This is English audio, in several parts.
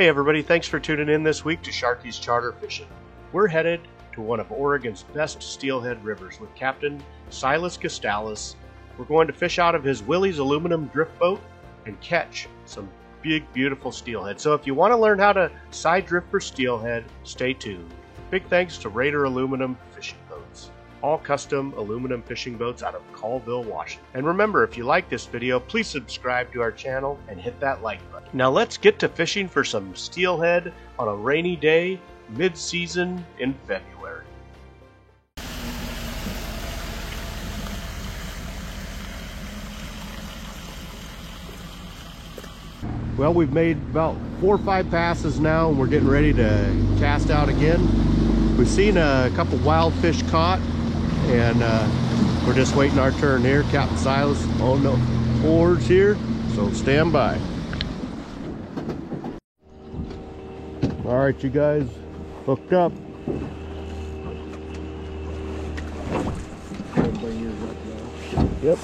Hey everybody, thanks for tuning in this week to Sharky's Charter Fishing. We're headed to one of Oregon's best steelhead rivers with Captain Silas Gustalis. We're going to fish out of his Willys aluminum drift boat and catch some big, beautiful steelhead. So if you want to learn how to side drift for steelhead, stay tuned. Big thanks to Raider Aluminum Fishing Boats. All custom aluminum fishing boats out of Colville, Washington. And remember, if you like this video, please subscribe to our channel and hit that like button. Now let's get to fishing for some steelhead on a rainy day, mid-season in February. Well, we've made about 4 or 5 passes now, and we're getting ready to cast out again. We've seen a couple wild fish caught, and we're just waiting our turn here. Captain Silas on the oars here, so stand by. All right, you guys, hooked up. Yep.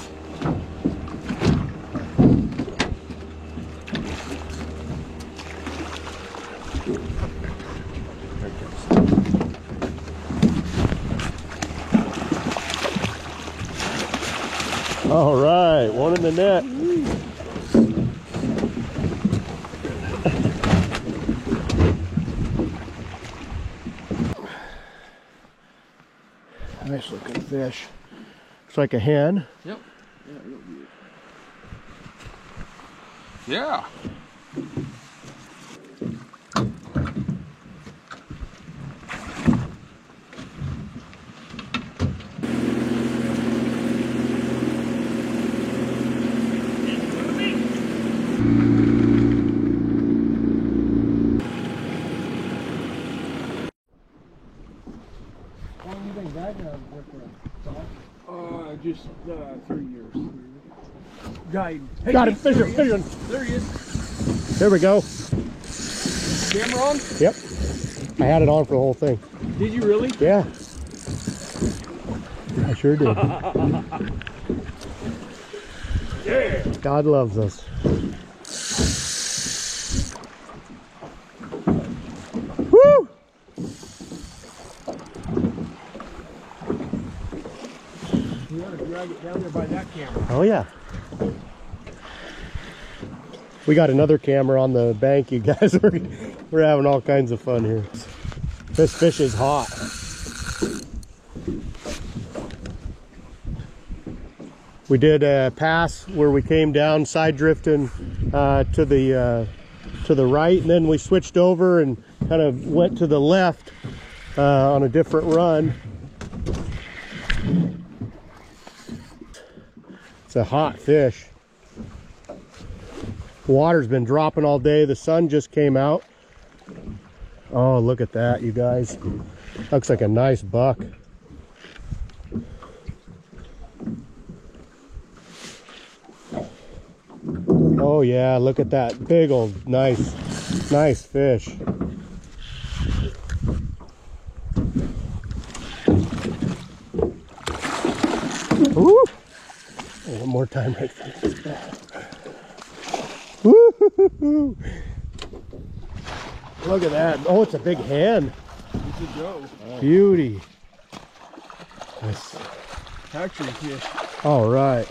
All right, one in the net. Nice looking fish. Looks like a hen. Yep. Yeah, real good. Yeah. Just 3 years. Guide. Hey, got him, fish him. There he is. There we go. Camera on? Yep. I had it on for the whole thing. Did you really? Yeah. I sure did. Yeah. God loves us. Woo! You want to drag it down there by that camera. Oh yeah. We got another camera on the bank, you guys. We're having all kinds of fun here. This fish is hot. We did a pass where we came down side drifting to the right, and then we switched over and kind of went to the left on a different run. It's a hot fish. Water's been dropping all day. The sun just came out. Oh, look at that, you guys. Looks like a nice buck. Oh yeah, look at that big old nice fish. Woo! One more time right there. Woo-hoo-hoo-hoo. Look at that. Oh, it's a big hen. Good go. Beauty. Nice. Hatchery fish. All right.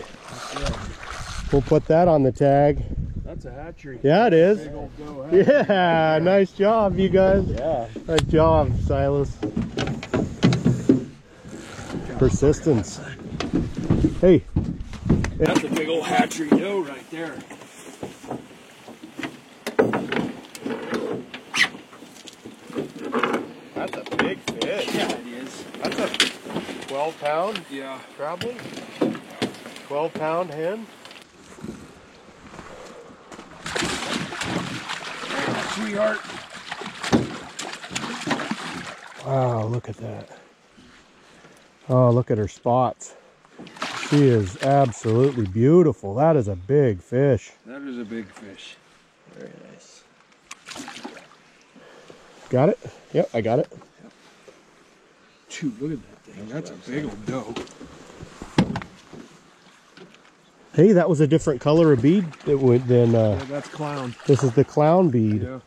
We'll put that on the tag. That's a hatchery. Yeah, it is. Big old go hatchery. Yeah, nice job, you guys. Yeah. Nice job, Silas. Persistence. Hey. That's a big old hatchery doe right there. That's a big fish. Yeah, it is. That's a 12-pound, Yeah. probably. 12-pound hen. Sweetheart. Wow, look at that. Oh, look at her spots. She is absolutely beautiful. That is a big fish. That is a big fish. Very nice. Got it? Yep, I got it. Yep. Shoot, look at that thing. That's a big old doe. Hey, that was a different color of bead that went than Yeah, that's clown. this is the clown bead. Yeah.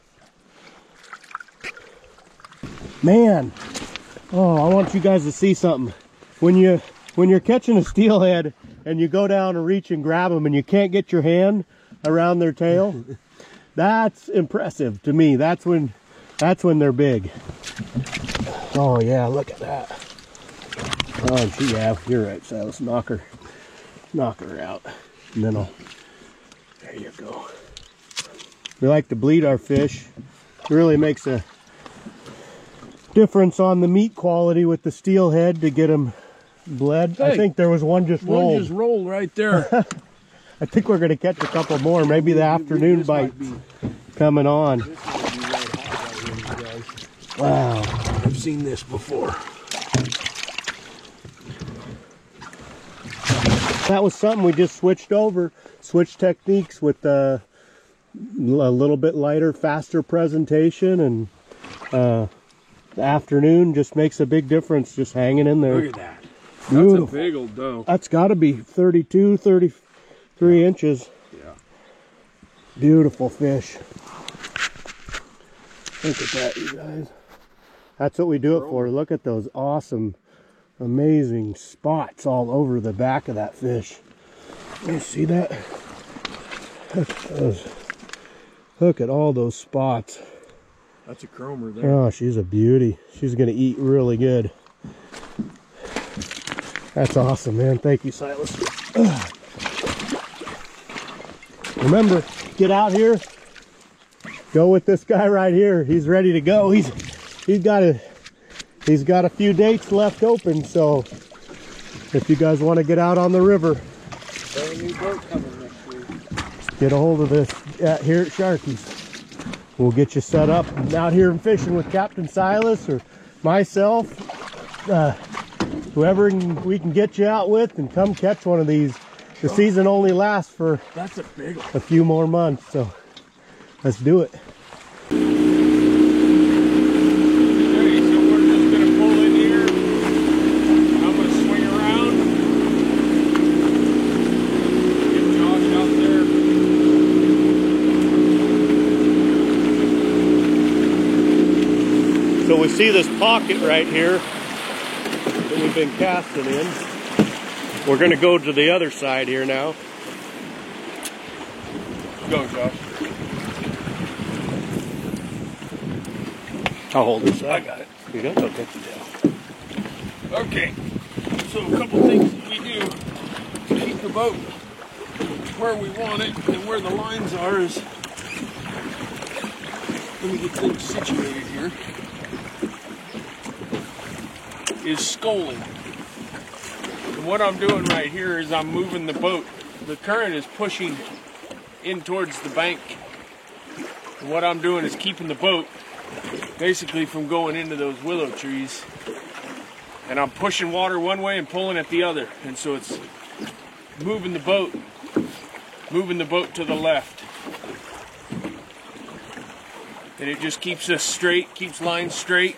Man, oh, I want you guys to see something. When you're catching a steelhead and you go down and reach and grab them and you can't get your hand around their tail, that's impressive to me. That's when they're big. Oh yeah, look at that. Oh, yeah, you're right, Silas. Knock her out, and then there you go. We like to bleed our fish. It really makes a difference on the meat quality with the steelhead to get them bled. Hey, I think there was one just rolled. One just rolled right there. I think we're going to catch a couple more. Maybe the afternoon bite coming on. This might be red hot right here, you guys. Wow. I've seen this before. That was something we just switched over. Switched techniques with a little bit lighter, faster presentation, and the afternoon just makes a big difference just hanging in there. Look at that. Beautiful. That's a big old doe. That's got to be 32, 33 inches. Yeah. Beautiful fish. Look at that, you guys. That's what we do it for. Look at those awesome, amazing spots all over the back of that fish. You see that? Look at all those spots. That's a chromer there. Oh, she's a beauty. She's going to eat really good. That's awesome, man. Thank you, Silas. Remember, get out here. Go with this guy right here. He's ready to go. He's got a few dates left open, so if you guys want to get out on the river, Got a new boat coming next week. get a hold of this here at Sharky's. We'll get you set up out here and fishing with Captain Silas or myself, whoever we can get you out with, and come catch one of these. The season only lasts for That's a big one. a few more months, so let's do it. Okay, so we're just going to pull in here. I'm going to swing around. Get Josh out there. So we see this pocket right here that we've been casting in. We're going to go to the other side here now. Go, Josh. I'll hold this up. I got it. You got it? Okay. Okay, so a couple things that we do to keep the boat where we want it and where the lines are is, let me get things situated here, is sculling. And what I'm doing right here is I'm moving the boat. The current is pushing in towards the bank. And what I'm doing is keeping the boat basically from going into those willow trees. And I'm pushing water one way and pulling it the other. And so it's moving the boat to the left. And it just keeps us straight, keeps lines straight.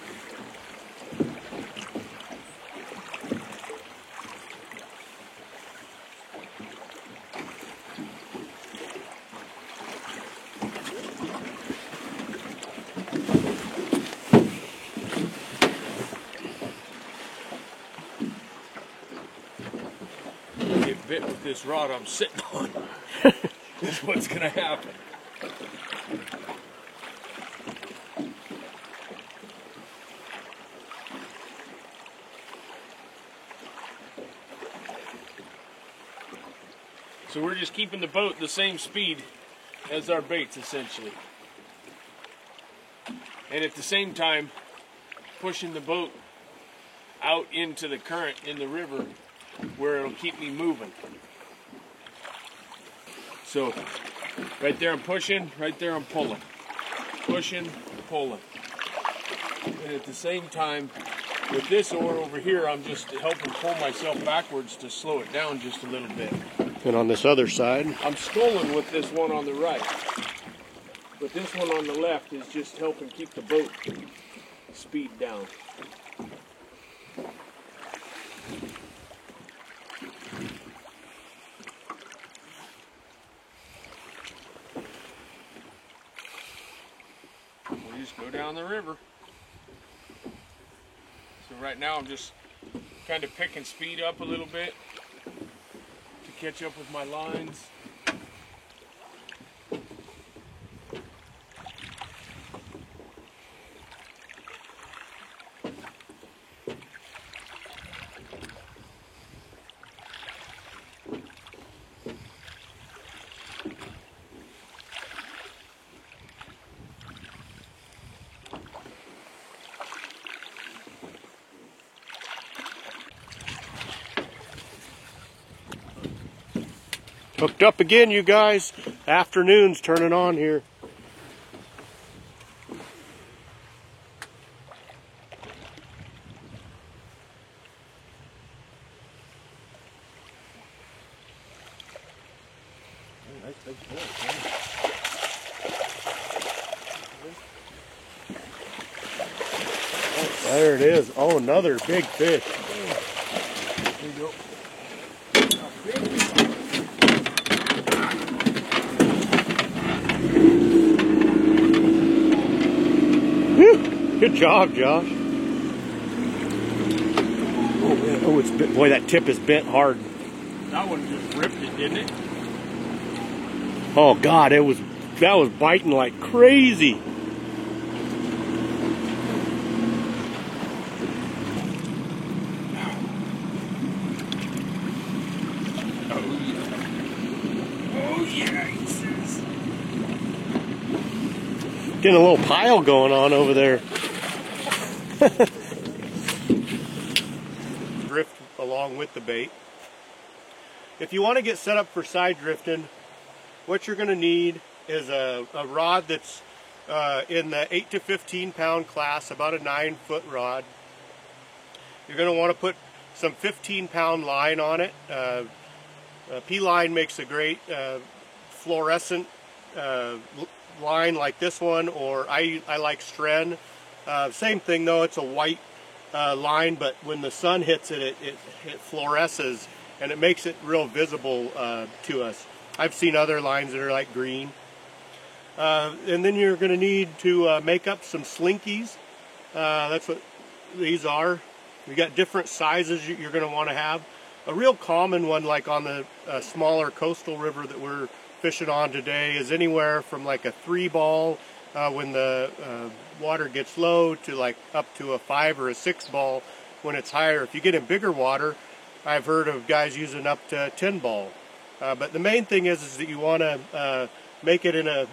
Bit with this rod I'm sitting on. That's what's gonna happen. So we're just keeping the boat the same speed as our baits, essentially. And at the same time, pushing the boat out into the current in the river where it'll keep me moving. So right there I'm pushing, right there I'm pulling. Pushing, pulling. And at the same time, with this oar over here, I'm just helping pull myself backwards to slow it down just a little bit. And on this other side, I'm sculling with this one on the right. But this one on the left is just helping keep the boat speed down. We just go down the river. right now I'm just kind of picking speed up a little bit to catch up with my lines. Hooked up again, you guys. Afternoon's turning on here. There it is. Oh, another big fish. There you go. Whew. Good job, Josh. Oh man, oh it's bit, boy, that tip is bent hard. That one just ripped it, didn't it? Oh God, that was biting like crazy. Getting a little pile going on over there. Drift along with the bait. If you want to get set up for side drifting, what you're going to need is a rod that's in the 8 to 15 pound class, about a 9-foot rod. You're going to want to put some 15-pound line on it. P-line makes a great fluorescent line like this one, or I like Stren. Same thing though, it's a white line, but when the sun hits it, it fluoresces and it makes it real visible to us. I've seen other lines that are like green. And then you're going to need to make up some slinkies. That's what these are. We got different sizes you're going to want to have. A real common one, like on the smaller coastal river that we're fishing on today, is anywhere from like a 3-ball when the water gets low to like up to a 5 or a 6-ball when it's higher. If you get in bigger water, I've heard of guys using up to 10-ball. But the main thing is that you want to make it in a,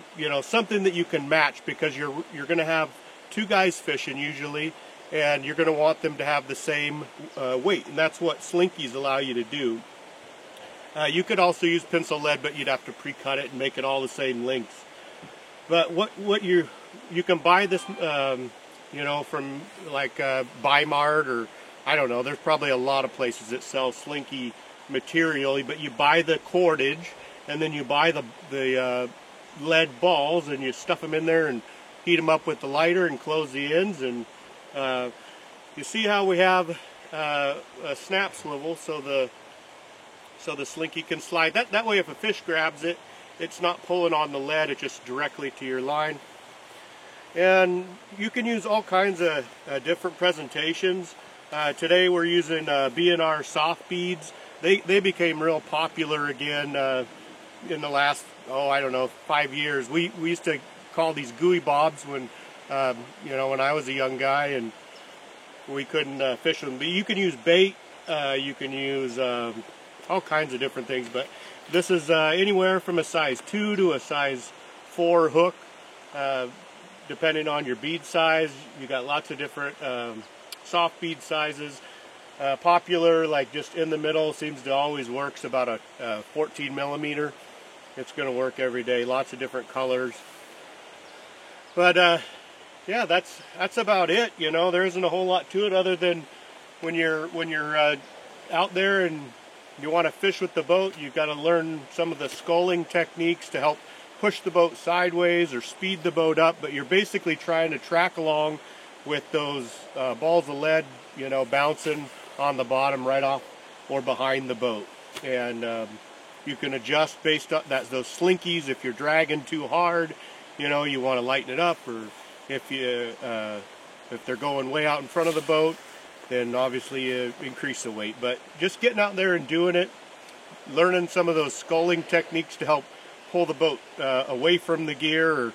something that you can match, because you're going to have 2 guys fishing usually, and you're going to want them to have the same weight, and that's what slinkies allow you to do. You could also use pencil lead, but you'd have to pre-cut it and make it all the same lengths. But what you can buy this, from like Bi-Mart, or I don't know. There's probably a lot of places that sell slinky material, but you buy the cordage, and then you buy the lead balls, and you stuff them in there and heat them up with the lighter and close the ends. And you see how we have a snap swivel, so the slinky can slide. That way, if a fish grabs it, it's not pulling on the lead, it's just directly to your line. And you can use all kinds of different presentations. Today we're using B&R soft beads. They became real popular again in the last, 5 years. We used to call these gooey bobs when I was a young guy and we couldn't fish them. But you can use bait, you can use all kinds of different things, but this is anywhere from a size 2 to a size 4 hook, depending on your bead size. You got lots of different soft bead sizes. Popular, like just in the middle, seems to always works about a 14 millimeter. It's going to work every day. Lots of different colors. But yeah, that's about it. There isn't a whole lot to it other than when you're out there and you want to fish with the boat, you've got to learn some of the sculling techniques to help push the boat sideways or speed the boat up. But you're basically trying to track along with those balls of lead, bouncing on the bottom right off or behind the boat. And you can adjust based on those slinkies. If you're dragging too hard, you want to lighten it up, or if they're going way out in front of the boat, then obviously you increase the weight. But just getting out there and doing it, learning some of those sculling techniques to help pull the boat away from the gear or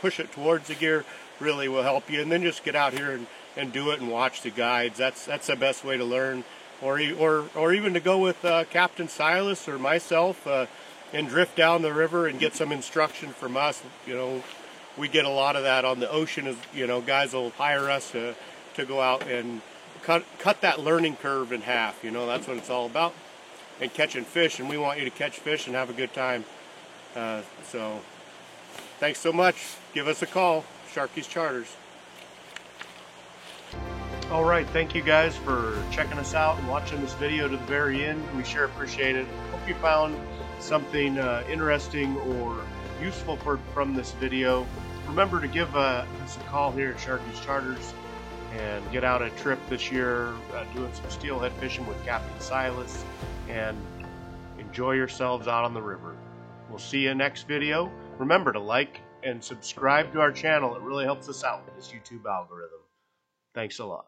push it towards the gear really will help you. And then just get out here and do it and watch the guides. That's the best way to learn. Or even to go with Captain Silas or myself and drift down the river and get some instruction from us. You know, we get a lot of that on the ocean. Is, you know, guys will hire us to go out and cut that learning curve in half. You know, that's what it's all about. And catching fish, and we want you to catch fish and have a good time. So thanks so much. Give us a call, Sharky's Charters. All right, thank you guys for checking us out and watching this video to the very end. We sure appreciate it. Hope you found something interesting or useful from this video. Remember to give us a call here at Sharky's Charters and get out a trip this year doing some steelhead fishing with Captain Silas, and enjoy yourselves out on the river. We'll see you next video. Remember to like and subscribe to our channel. It really helps us out with this YouTube algorithm. Thanks a lot.